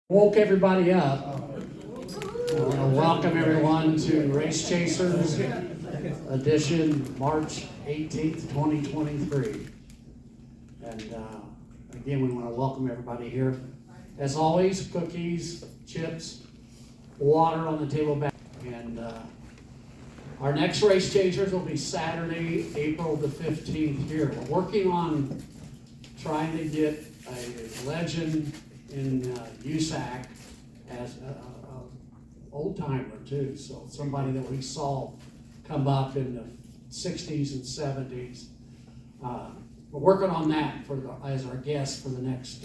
Woke everybody up. I want to welcome everyone to Race Chasers edition March 18th, 2023. And again, we want to welcome everybody here. As always, cookies, chips, water on the table back. And our next Race Chasers will be Saturday, April the 15th here. We're working on trying to get a legend in USAC as a old timer too, so somebody that we saw come up in the 60s and 70s. We're working on that as our guest for the next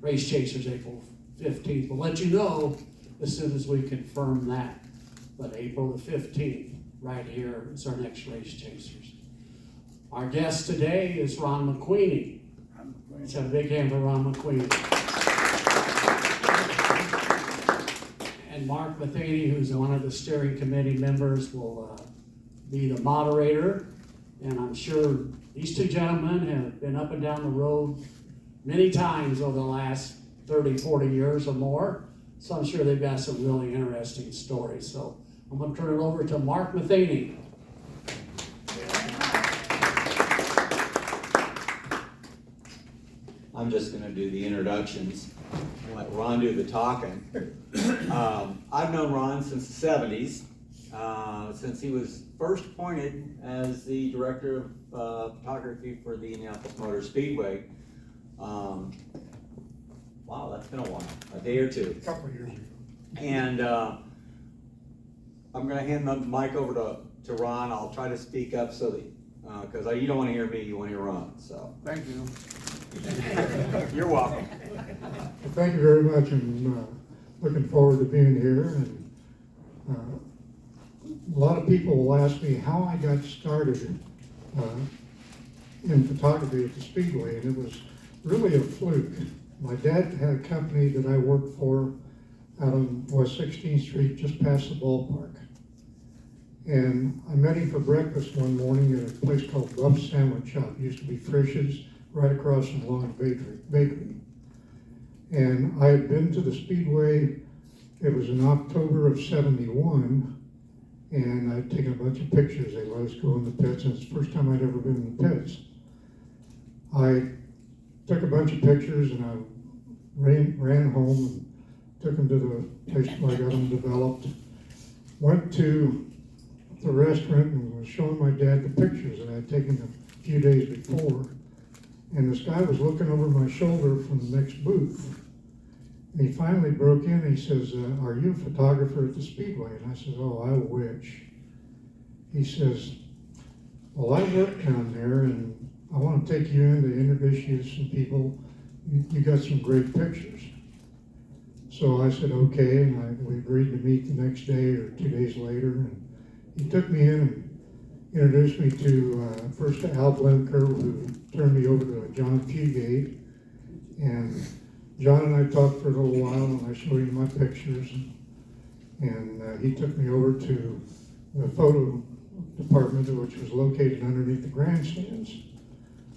Race Chasers April 15th. We'll let you know as soon as we confirm that. But April the 15th, right here, is our next Race Chasers. Our guest today is Ron McQueeney. Let's have a big hand for Ron McQueeney. And Mark Matheny, who's one of the steering committee members, will be the moderator. And I'm sure these two gentlemen have been up and down the road many times over the last 30, 40 years or more. So I'm sure they've got some really interesting stories. So I'm going to turn it over to Mark Matheny. I'm just going to do the introductions and let Ron do the talking. I've known Ron since the 70s, since he was first appointed as the director of photography for the Indianapolis Motor Speedway. Wow, that's been a while, a day or two. A couple of years ago. And I'm going to hand the mic over to Ron. I'll try to speak up so that, because you don't want to hear me, you want to hear Ron. So Thank you. you're welcome. Well, thank you very much, and looking forward to being here. And a lot of people will ask me how I got started in photography at the Speedway, and it was really a fluke. My dad had a company that I worked for out on West 16th Street, just past the ballpark. And I met him for breakfast one morning at a place called Buff's Sandwich Shop. It used to be Frisch's, right across from Long Bakery. And I had been to the Speedway, it was in October of '71, and I'd taken a bunch of pictures. They let us go in the pits, and it's the first time I'd ever been in the pits. I took a bunch of pictures, and I ran home and took them to the place where I got them developed. Went to the restaurant and was showing my dad the pictures that I had taken a few days before. And this guy was looking over my shoulder from the next booth. And he finally broke in and he says, are you a photographer at the Speedway? And I said, oh, I wish. He says, well, I work down there and I want to take you in to introduce you to some people. You got some great pictures. So I said, okay, and we agreed to meet the next day or 2 days later. And he took me in and introduced me to, first to Al Blenker, who turned me over to John Fugate. And John and I talked for a little while, and I showed him my pictures. And he took me over to the photo department, which was located underneath the grandstands.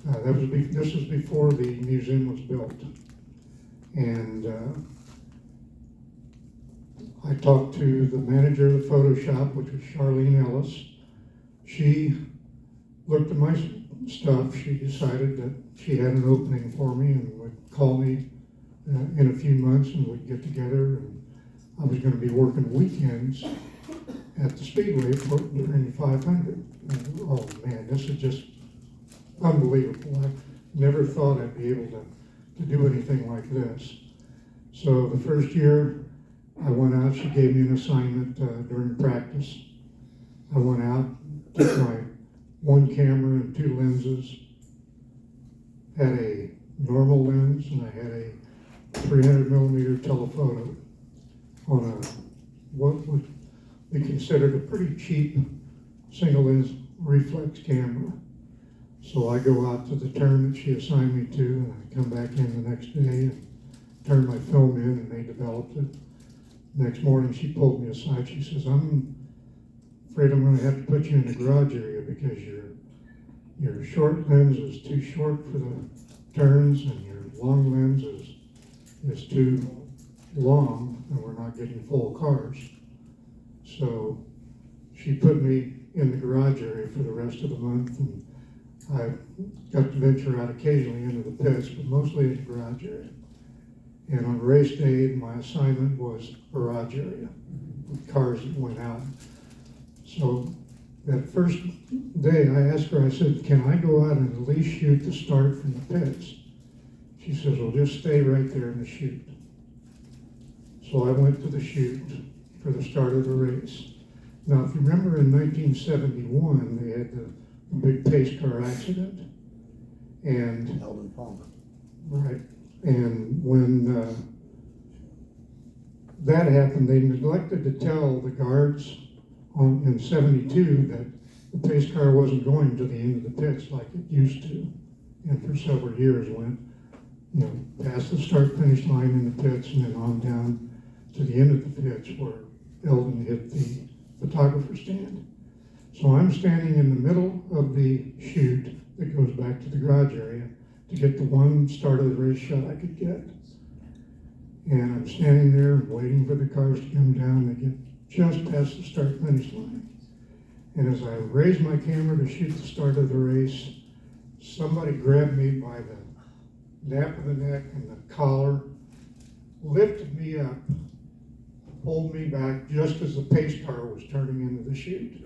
This was before the museum was built. And I talked to the manager of the photo shop, which was Charlene Ellis. She looked at my stuff. She decided that she had an opening for me and would call me in a few months, and we'd get together. And I was going to be working weekends at the Speedway during the 500. And, oh man, this is just unbelievable. I never thought I'd be able to do anything like this. So the first year I went out, she gave me an assignment during practice. I went out, took my one camera and two lenses, had a normal lens, and I had a 300 millimeter telephoto on what would be considered a pretty cheap single lens reflex camera. So I go out to the turn that she assigned me to, and I come back in the next day and turn my film in, and they developed it. Next morning she pulled me aside. She says, I'm afraid I'm going to have to put you in the garage area because your short lens is too short for the turns, and your long lens is too long and we're not getting full cars. So she put me in the garage area for the rest of the month, and I got to venture out occasionally into the pits, but mostly in the garage area. And on race day, my assignment was garage area with cars that went out. So that first day I asked her, I said, can I go out and at least shoot the start from the pits? She says, well, just stay right there in the chute. So I went to the chute for the start of the race. Now, if you remember in 1971, they had the big pace car accident. And Eldon Palmer. right. And when that happened, they neglected to tell the guards in 72 that the pace car wasn't going to the end of the pits like it used to. And for several years went, past the start-finish line in the pits and then on down to the end of the pits where Eldon hit the photographer stand. So I'm standing in the middle of the chute that goes back to the garage area to get the one start of the race shot I could get. And I'm standing there waiting for the cars to come down. They get just past the start-finish line. And as I raised my camera to shoot the start of the race, somebody grabbed me by the nape of the neck and the collar, lifted me up, pulled me back just as the pace car was turning into the chute.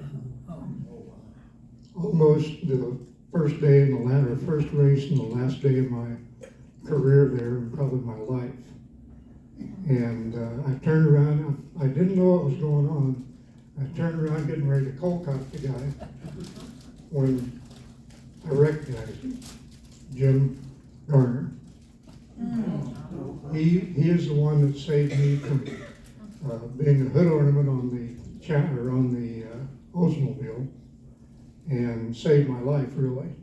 Almost the first day in the latter, first race and the last day of my career there, and probably my life. And I turned around, I didn't know what was going on. I turned around getting ready to cold cock the guy when I recognized him, Jim Garner. He is the one that saved me from being a hood ornament on the Oldsmobile, and saved my life, really.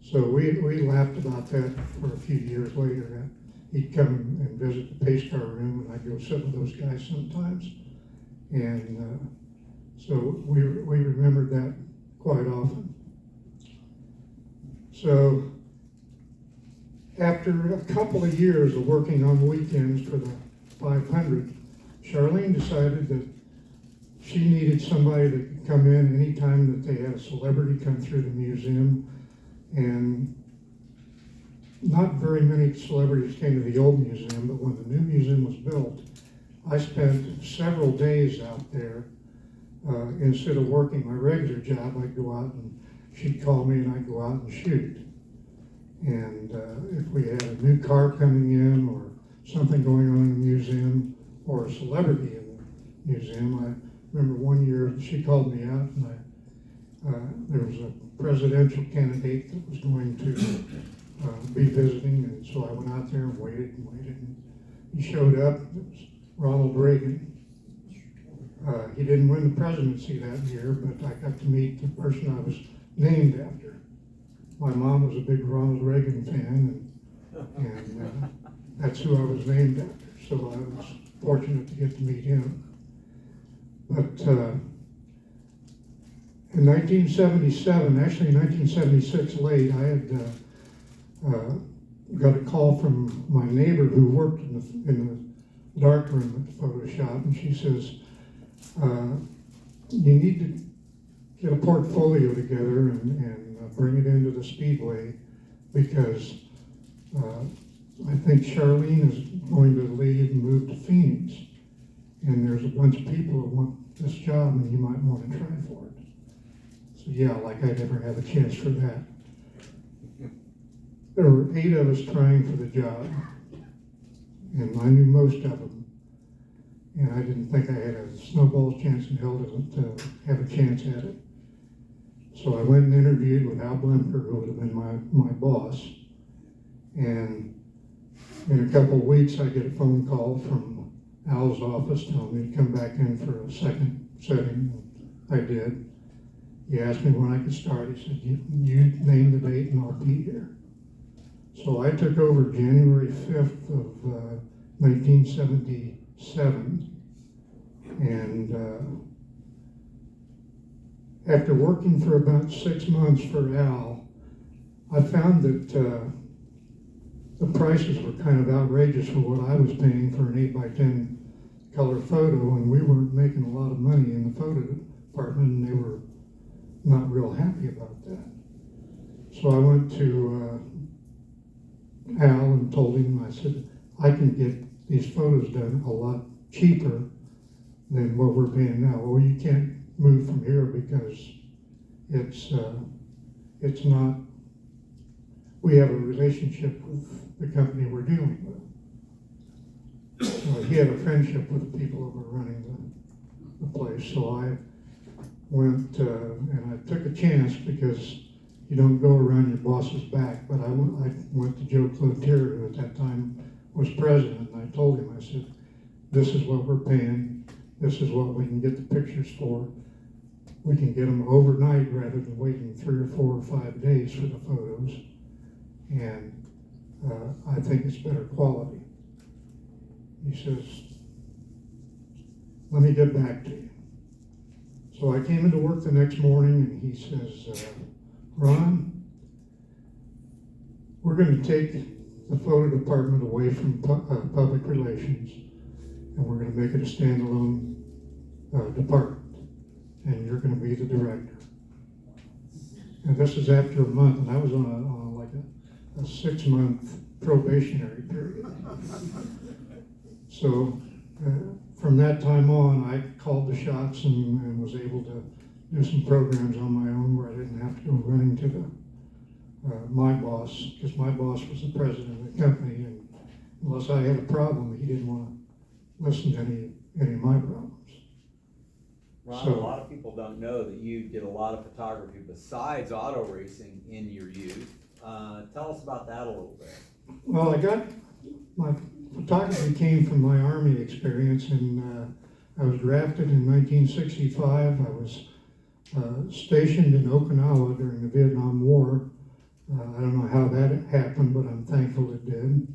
So we laughed about that for a few years later. He'd come and visit the pace car room, and I'd go sit with those guys sometimes. And so we remembered that quite often. So after a couple of years of working on weekends for the 500, Charlene decided that she needed somebody that could come in anytime that they had a celebrity come through the museum. And not very many celebrities came to the old museum, but when the new museum was built, I spent several days out there. Instead of working my regular job, I'd go out and she'd call me and I'd go out and shoot. And if we had a new car coming in or something going on in the museum or a celebrity in the museum, I remember one year she called me out and there was a presidential candidate that was going to be visiting, and so I went out there and waited, and he showed up. It was Ronald Reagan. He didn't win the presidency that year, but I got to meet the person I was named after. My mom was a big Ronald Reagan fan, and that's who I was named after, so I was fortunate to get to meet him. But in 1977, actually in 1976 late, I had got a call from my neighbor who worked in the dark room at the photo shop, and she says, you need to get a portfolio together and bring it into the Speedway, because I think Charlene is going to leave and move to Phoenix, and there's a bunch of people that want this job, and you might want to try for it. So yeah, like I never had a chance for that. There were 8 of us trying for the job, and I knew most of them, and I didn't think I had a snowball's chance in hell to have a chance at it. So I went and interviewed with Al Blemker, who would have been my boss, and in a couple of weeks I get a phone call from Al's office telling me to come back in for a second setting. I did. He asked me when I could start. He said, you name the date and I'll be here. So I took over January 5th of 1977, and after working for about 6 months for Al, I found that the prices were kind of outrageous for what I was paying for an 8x10 color photo, and we weren't making a lot of money in the photo department, and they were not real happy about that. So I went to Al and told him, I said, I can get these photos done a lot cheaper than what we're paying now. Well, you can't move from here because it's not, we have a relationship with the company we're dealing with. He had a friendship with the people that were running the place, so I went and I took a chance because you don't go around your boss's back, but I went to Joe Cloutier, who at that time was president, and I told him, I said, this is what we're paying, this is what we can get the pictures for. We can get them overnight rather than waiting 3 or 4 or 5 days for the photos, and I think it's better quality. He says, let me get back to you. So I came into work the next morning and he says, Ron, we're going to take the photo department away from public relations, and we're going to make it a standalone department, and you're going to be the director. And this is after a month, and I was on like a 6-month probationary period. So from that time on, I called the shots and was able to do some programs on my own where I didn't have to go running to my boss, because my boss was the president of the company, and unless I had a problem, he didn't want to listen to any of my problems. Ron, a lot of people don't know that you did a lot of photography besides auto racing in your youth. Tell us about that a little bit. Well, my photography came from my Army experience, and I was drafted in 1965. I was stationed in Okinawa during the Vietnam War. I don't know how that happened, but I'm thankful it did.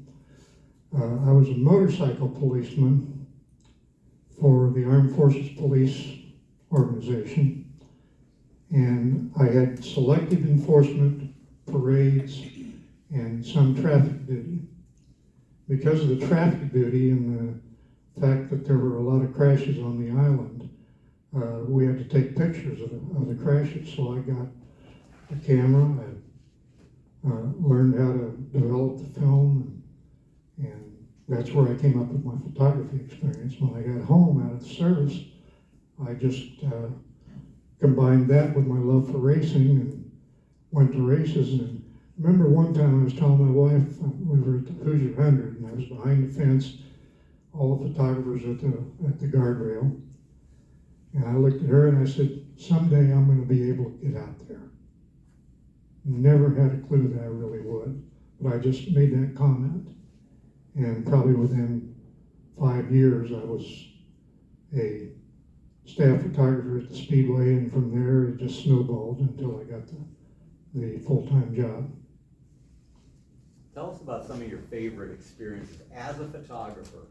I was a motorcycle policeman for the Armed Forces Police Organization, and I had selective enforcement, parades, and some traffic duty. Because of the traffic duty and the fact that there were a lot of crashes on the island, we had to take pictures of the crashes. So I got a camera, I learned how to develop the film, and that's where I came up with my photography experience. When I got home out of the service, I just combined that with my love for racing and went to races. And remember one time I was telling my wife, we were at the Hoosier 100, and I was behind the fence, all the photographers at the guardrail. And I looked at her and I said, someday I'm going to be able to get out there. Never had a clue that I really would, but I just made that comment. And probably within 5 years, I was a staff photographer at the Speedway, and from there it just snowballed until I got the full-time job. Tell us about some of your favorite experiences as a photographer.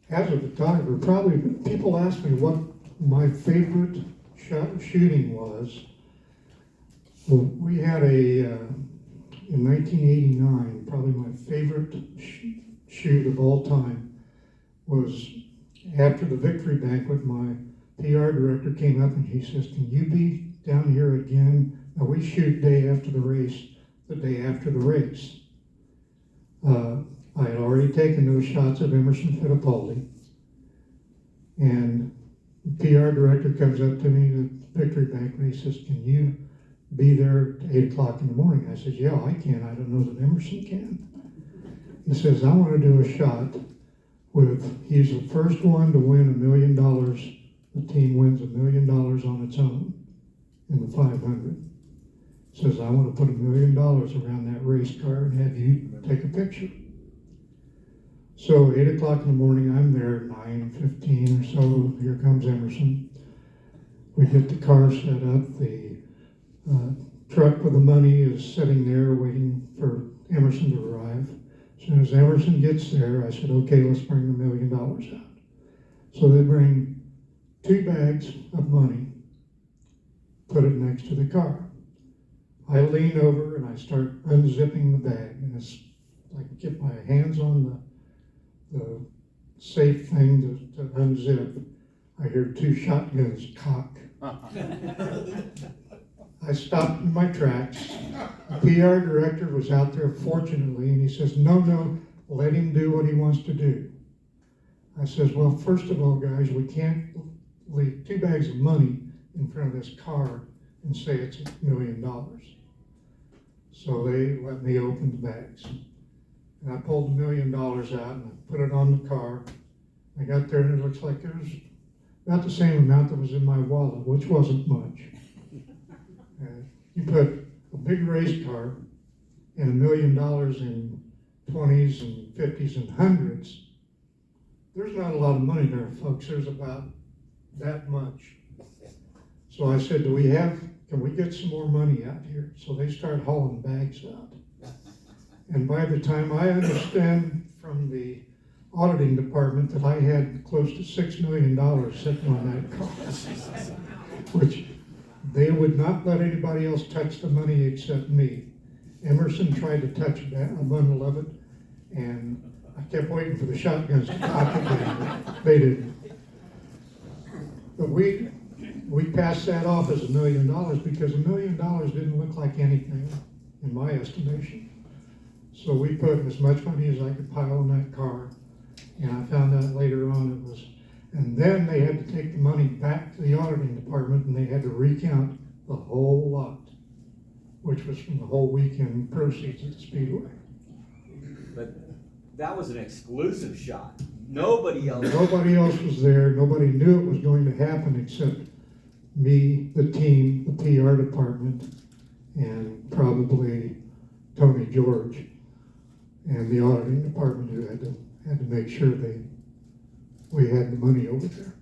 As a photographer, probably people ask me what my favorite shooting was. Well, we had in 1989, probably my favorite shoot of all time was after the victory banquet. My PR director came up and he says, can you be down here again? Now we shoot day after the race, the day after the race. I had already taken those shots of Emerson Fittipaldi, and the PR director comes up to me at the victory banquet and he says, can you be there at 8 o'clock in the morning? I said, yeah, I can. I don't know that Emerson can. He says, I want to do a shot he's the first one to win $1 million. The team wins $1 million on its own in the 500. Says, I want to put $1 million around that race car and have you take a picture. So 8 o'clock in the morning, I'm there, 9:15 or so, here comes Emerson. We get the car set up, the truck with the money is sitting there waiting for Emerson to arrive. As soon as Emerson gets there, I said, okay, let's bring the $1 million out. So they bring 2 bags of money, put it next to the car. I lean over and I start unzipping the bag, and it's like get my hands on the safe thing to unzip, I hear 2 shotguns cock. I stopped in my tracks. The PR director was out there fortunately, and he says, no, let him do what he wants to do. I says, well, first of all, guys, we can't leave 2 bags of money in front of this car and say it's $1 million. So they let me open the bags. And I pulled $1 million out and I put it on the car. I got there and it looks like it was about the same amount that was in my wallet, which wasn't much. You put a big race car and $1 million in 20s and 50s and hundreds, there's not a lot of money there, folks. There's about that much. So I said, can we get some more money out here? So they start hauling bags out. And by the time I understand from the auditing department that I had close to $6 million sitting on that car, which they would not let anybody else touch the money except me. Emerson tried to touch a bundle of it, and I kept waiting for the shotguns to cock again. They didn't. But we passed that off as $1 million because $1 million didn't look like anything, in my estimation. So we put as much money as I could pile in that car, and I found out later on it was. And then they had to take the money back to the auditing department, and they had to recount the whole lot, which was from the whole weekend proceeds at the Speedway. But that was an exclusive shot. Nobody else was there. Nobody knew it was going to happen except me, the team, the PR department, and probably Tony George and the auditing department, who had to make sure we had the money over there.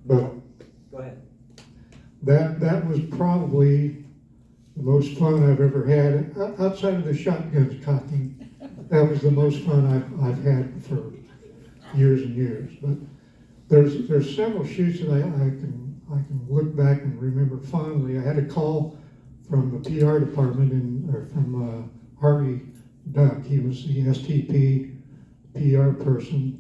But go ahead. That was probably the most fun I've ever had outside of the shotguns cocking. That was the most fun I've had for years and years. But there's several shoots that I can look back and remember fondly. I had a call from the PR department from Harvey Duck. He was the STP PR person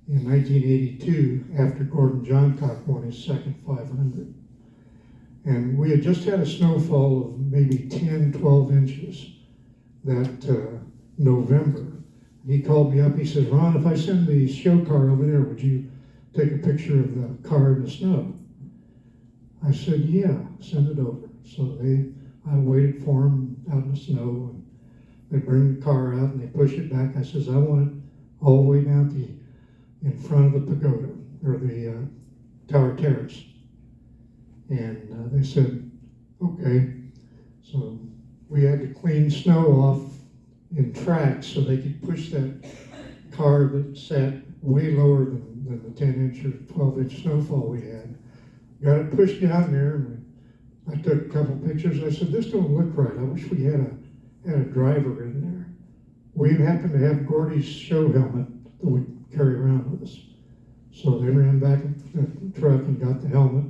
in 1982 after Gordon Johncock won his second 500. And we had just had a snowfall of maybe 10, 12 inches that November. He called me up, he says, Ron, if I send the show car over there, would you take a picture of the car in the snow? I said, yeah, send it over. So I waited for him out in the snow, and they bring the car out and they push it back. I says, I want it all the way down in front of the pagoda, or the Tower Terrace. And they said, okay. So we had to clean snow off in tracks so they could push that car that sat way lower than the 10-inch or 12-inch snowfall we had. Got it pushed down there, and I took a couple pictures. I said, this don't look right. I wish we had a driver in there. We happened to have Gordy's show helmet that we carry around with us. So they ran back in the truck and got the helmet,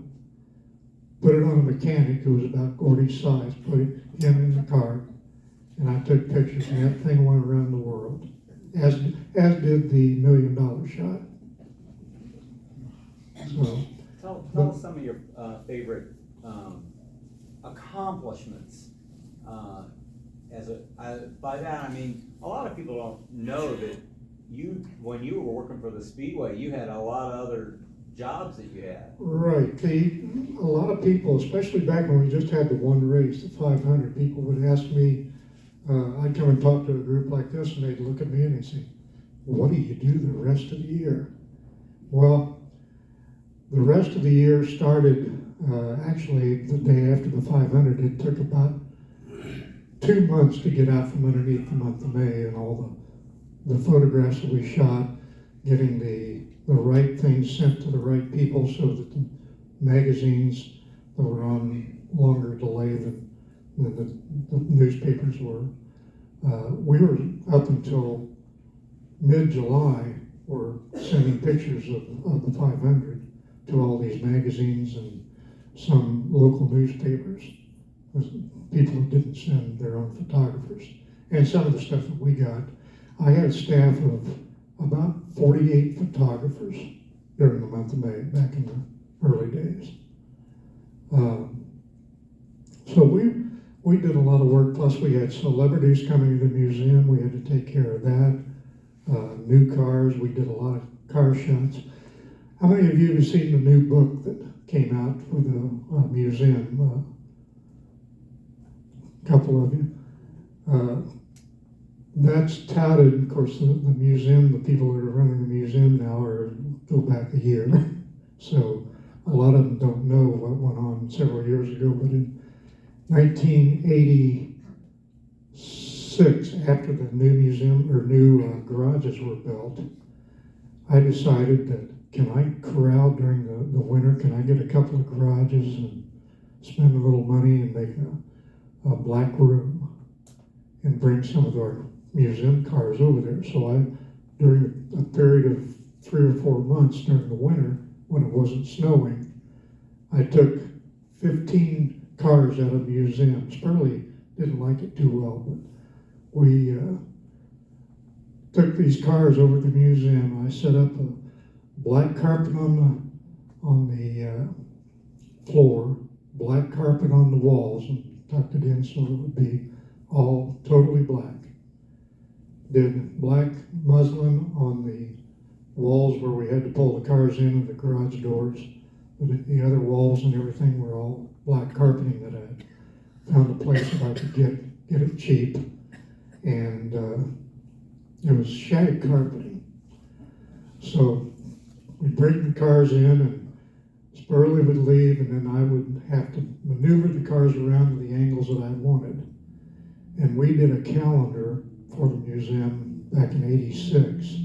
put it on a mechanic who was about Gordy's size, put him in the car, and I took pictures, and that thing went around the world, as did the $1 million shot. So, tell us some of your favorite accomplishments. By that I mean, a lot of people don't know that when you were working for the Speedway, you had a lot of other jobs that you had. Right. A lot of people, especially back when we just had the one race, the 500, people would ask me, I'd come and talk to a group like this, and they'd look at me and they'd say, what do you do the rest of the year? Well, the rest of the year started actually the day after the 500. It took about 2 months to get out from underneath the month of May, and all the photographs that we shot, getting the right things sent to the right people so that the magazines that were on longer delay than the newspapers were. We were up until mid-July, were sending pictures of the 500 to all these magazines and some local newspapers. People who didn't send their own photographers. and some of the stuff that we got. I had a staff of about 48 photographers during the month of May, back in the early days. So we did a lot of work, plus we had celebrities coming to the museum. We had to take care of that. New cars, we did a lot of car shots. How many of you have seen the new book that came out for the museum? A couple of you. That's touted, of course, the museum, the people that are running the museum now go back a year. So a lot of them don't know what went on several years ago, but in 1986, after the new museum or new garages were built, I decided that can I corral during the winter? Can I get a couple of garages and spend a little money and make a black room and bring some of our museum cars over there? So during a period of 3 or 4 months during the winter, when it wasn't snowing, I took 15 cars out of the museum. Spurley didn't like it too well, but we took these cars over to the museum. I set up a black carpet on the floor, black carpet on the walls, and tucked it in so it would be all totally black. Did black muslin on the walls where we had to pull the cars in and the garage doors. But the other walls and everything were all black carpeting that I found a place that I could get it cheap. And it was shag carpeting. So we'd bring the cars in and Spurley would leave, and then I would have to maneuver the cars around to the angles that I wanted. And we did a calendar for the museum back in '86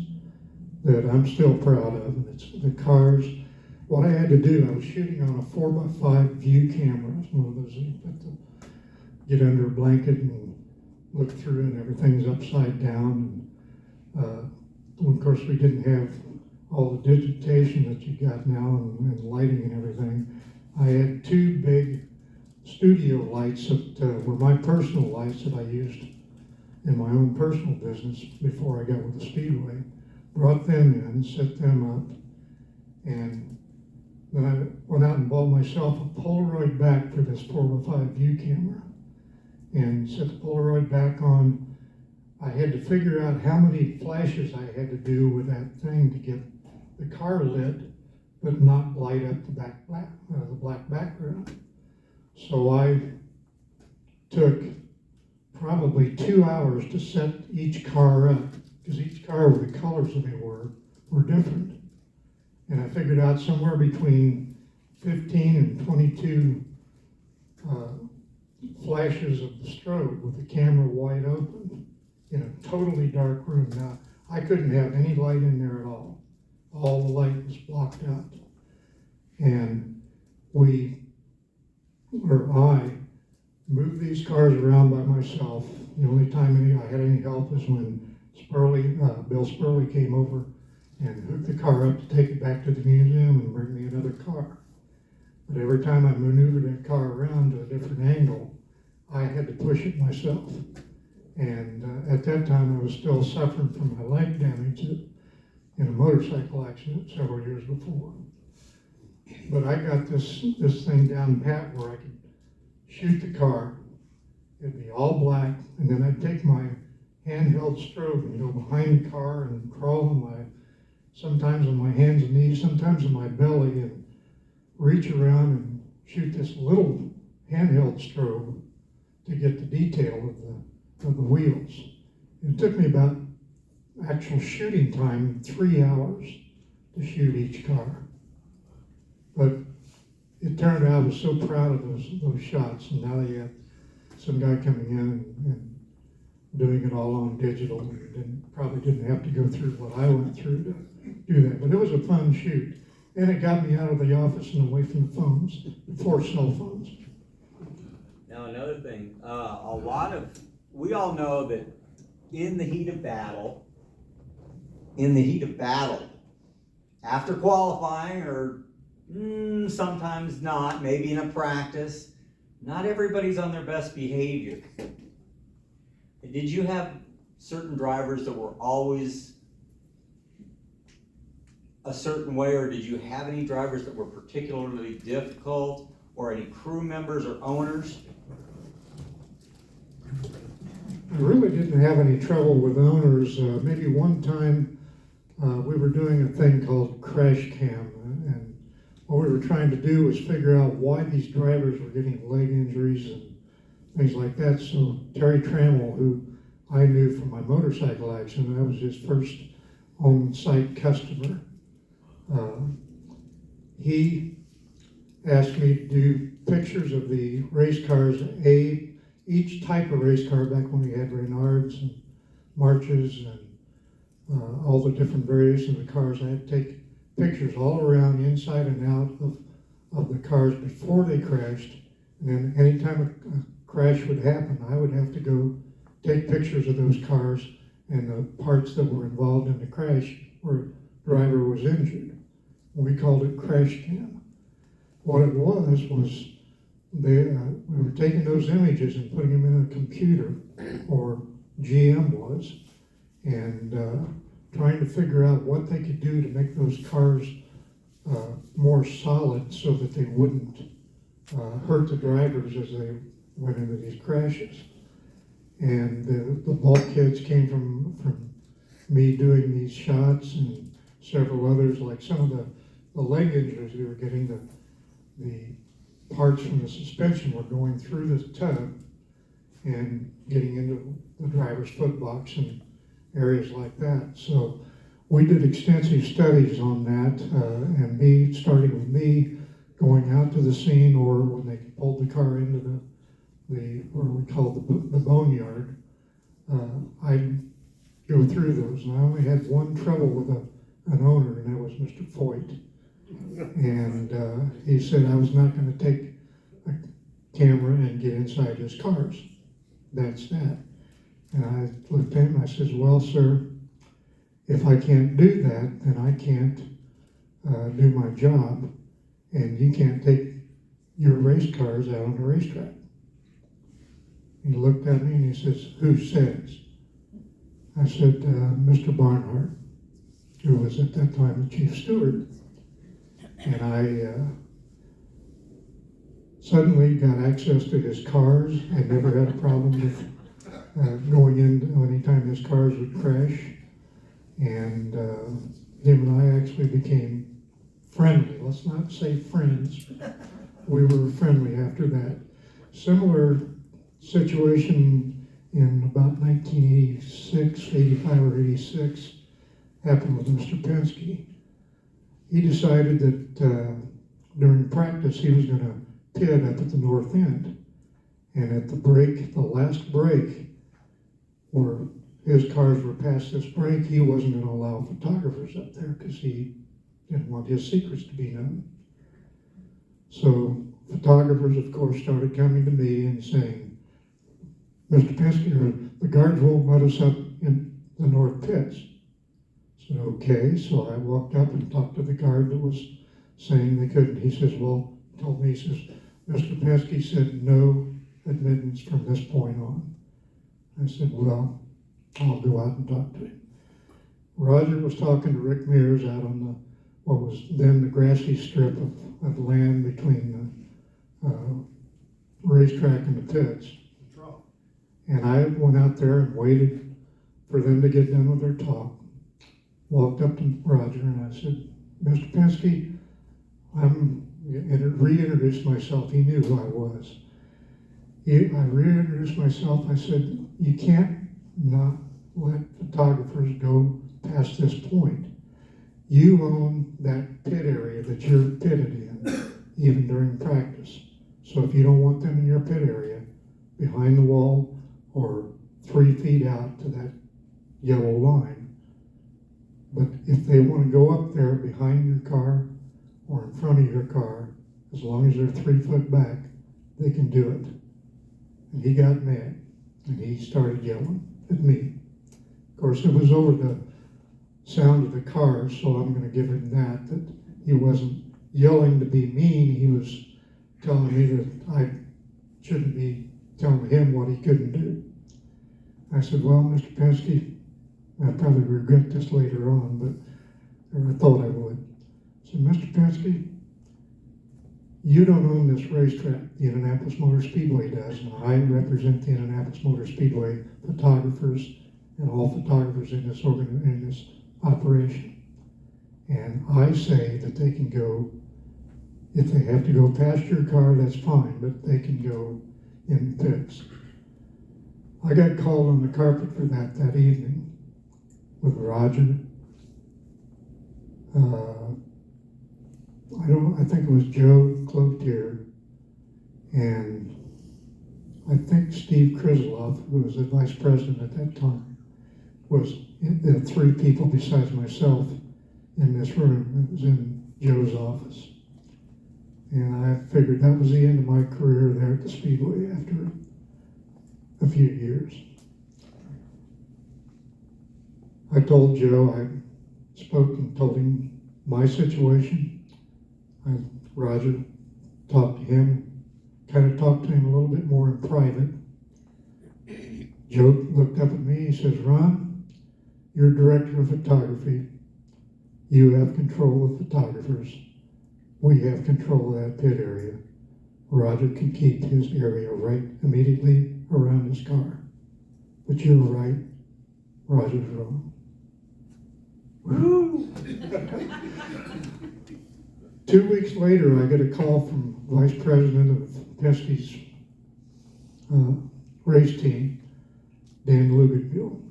that I'm still proud of. And it's the cars. What I had to do, I was shooting on a 4x5 view camera. It's one of those you put get under a blanket and look through, and everything's upside down. And of course, we didn't have all the digitation that you got now and lighting and everything. I had 2 big studio lights that were my personal lights that I used in my own personal business before I got with the Speedway. Brought them in, set them up, and then I went out and bought myself a Polaroid back for this 4x5 view camera and set the Polaroid back on. I had to figure out how many flashes I had to do with that thing to get the car lit, but not light up the black background. So I took probably 2 hours to set each car up, because each car with the colors that they were different. And I figured out somewhere between 15 and 22 flashes of the strobe with the camera wide open in a totally dark room. Now, I couldn't have any light in there at all. All the light was blocked out. And I moved these cars around by myself. The only time I had any help was when Bill Spurley came over and hooked the car up to take it back to the museum and bring me another car. But every time I maneuvered that car around to a different angle, I had to push it myself. And at that time, I was still suffering from my leg damage in a motorcycle accident several years before. But I got this thing down pat where I could shoot the car. It'd be all black, and then I'd take my handheld strobe and go behind the car and crawl sometimes on my hands and knees, sometimes on my belly, and reach around and shoot this little handheld strobe to get the detail of the wheels. It took me about actual shooting time 3 hours to shoot each car. But it turned out I was so proud of those shots, and now you have some guy coming in and doing it all on digital, and probably didn't have to go through what I went through to do that. But it was a fun shoot, and it got me out of the office and away from the phones, before cell phones. Now another thing, we all know that in the heat of battle, after qualifying, or sometimes not, maybe in a practice, not everybody's on their best behavior. Did you have certain drivers that were always a certain way, or did you have any drivers that were particularly difficult, or any crew members or owners? I really didn't have any trouble with owners. Maybe one time we were doing a thing called crash cam, and what we were trying to do was figure out why these drivers were getting leg injuries and things like that. So Terry Trammell, who I knew from my motorcycle accident, I was his first on-site customer. He asked me to do pictures of the race cars, each type of race car back when we had Reynards and Marches and all the different variations of the cars. I had to take pictures all around, inside and out of the cars before they crashed. And then anytime a crash would happen, I would have to go take pictures of those cars and the parts that were involved in the crash where the driver was injured. We called it crash cam. What it was we were taking those images and putting them in a computer, or GM was, and trying to figure out what they could do to make those cars more solid so that they wouldn't hurt the drivers as they went into these crashes. And the bulkheads came from me doing these shots, and several others, like some of the leg injuries we were getting, the parts from the suspension were going through the tub and getting into the driver's foot box and areas like that. So we did extensive studies on that, and starting with me going out to the scene, or when they pulled the car into the what we call the boneyard, I'd go through those. And I only had one trouble with an owner, and that was Mr. Foyt. And he said I was not going to take a camera and get inside his cars. That's that. And I looked at him and I said, well, sir, if I can't do that, then I can't do my job, and you can't take your race cars out on the racetrack. He looked at me and he says, who says? I said, Mr. Barnhart, who was at that time the chief steward. And I suddenly got access to his cars. I never had a problem with going in anytime his cars would crash. And him and I actually became friendly. Let's not say friends. We were friendly after that. Similar situation in about 1986, 85 or 86, happened with Mr. Penske. He decided that during practice he was going to pit up at the north end. And at the last break, where his cars were past this break, he wasn't going to allow photographers up there because he didn't want his secrets to be known. So photographers, of course, started coming to me and saying, Mr. Penske, the guards won't let us up in the north pits. I said, okay. So I walked up and talked to the guard that was saying they couldn't. He says, he says, Mr. Penske said no admittance from this point on. I said, well, I'll go out and talk to him. Roger was talking to Rick Mears out on what was then the grassy strip of land between the racetrack and the pits. And I went out there and waited for them to get done with their talk. Walked up to Roger and I said, Mr. Penske, reintroduced myself. He knew who I was. I reintroduced myself. I said, you can't not let photographers go past this point. You own that pit area that you're pitted in, even during practice. So if you don't want them in your pit area, behind the wall or 3 feet out to that yellow line. But if they want to go up there behind your car or in front of your car, as long as they're 3 foot back, they can do it. And he got mad and he started yelling at me. Of course, it was over the sound of the cars, so I'm going to give him that he wasn't yelling to be mean. He was telling me that I shouldn't be telling him what he couldn't do. I said, well, Mr. Penske, I'll probably regret this later on, but or I thought I would. I said, Mr. Penske, you don't own this racetrack. The Indianapolis Motor Speedway does, and I represent the Indianapolis Motor Speedway photographers and all photographers in this operation. And I say that they can go, if they have to go past your car, that's fine, but they can go in pits. I got called on the carpet for that evening with Roger. I think it was Joe Cloutier, and I think Steve Krislov, who was the vice president at that time, was the three people besides myself in this room. It was in Joe's office. And I figured that was the end of my career there at the Speedway after a few years. I told Joe, I spoke and told him my situation. Roger talked to him, kind of talked to him a little bit more in private. Joe looked up at me, he says, Ron, you're director of photography. You have control of photographers. We have control of that pit area. Roger can keep his area right immediately around his car. But you're right, Roger's wrong. Woo! 2 weeks later, I get a call from Vice President of Penske's race team, Dan Luganville.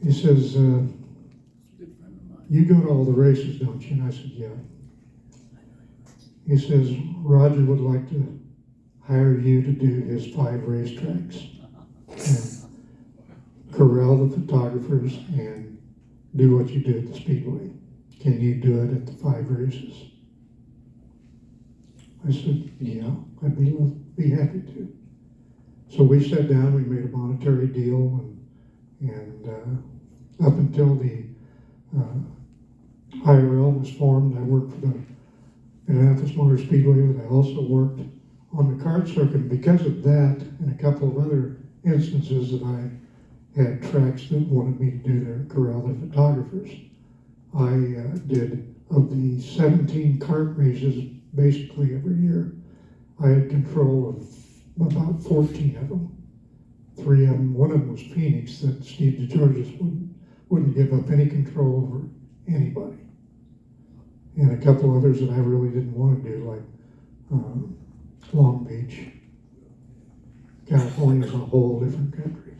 He says, you go to all the races, don't you? And I said, yeah. He says, Roger would like to hire you to do his 5 racetracks and corral the photographers and do what you do at the Speedway. Can you do it at the 5 races? I said, yeah, I'd be happy to. So we sat down, we made a monetary deal, and up until the IRL was formed, I worked for the Indianapolis Motor Speedway, but I also worked on the kart circuit. Because of that and a couple of other instances that I had tracks that wanted me to do their corral their photographers, I did, of the 17 kart races basically every year, I had control of about 14 of them. 3 of them, one of them was Phoenix, that Steve DeGeorgis wouldn't give up any control over anybody. And a couple others that I really didn't want to do, like Long Beach. California's a whole different country.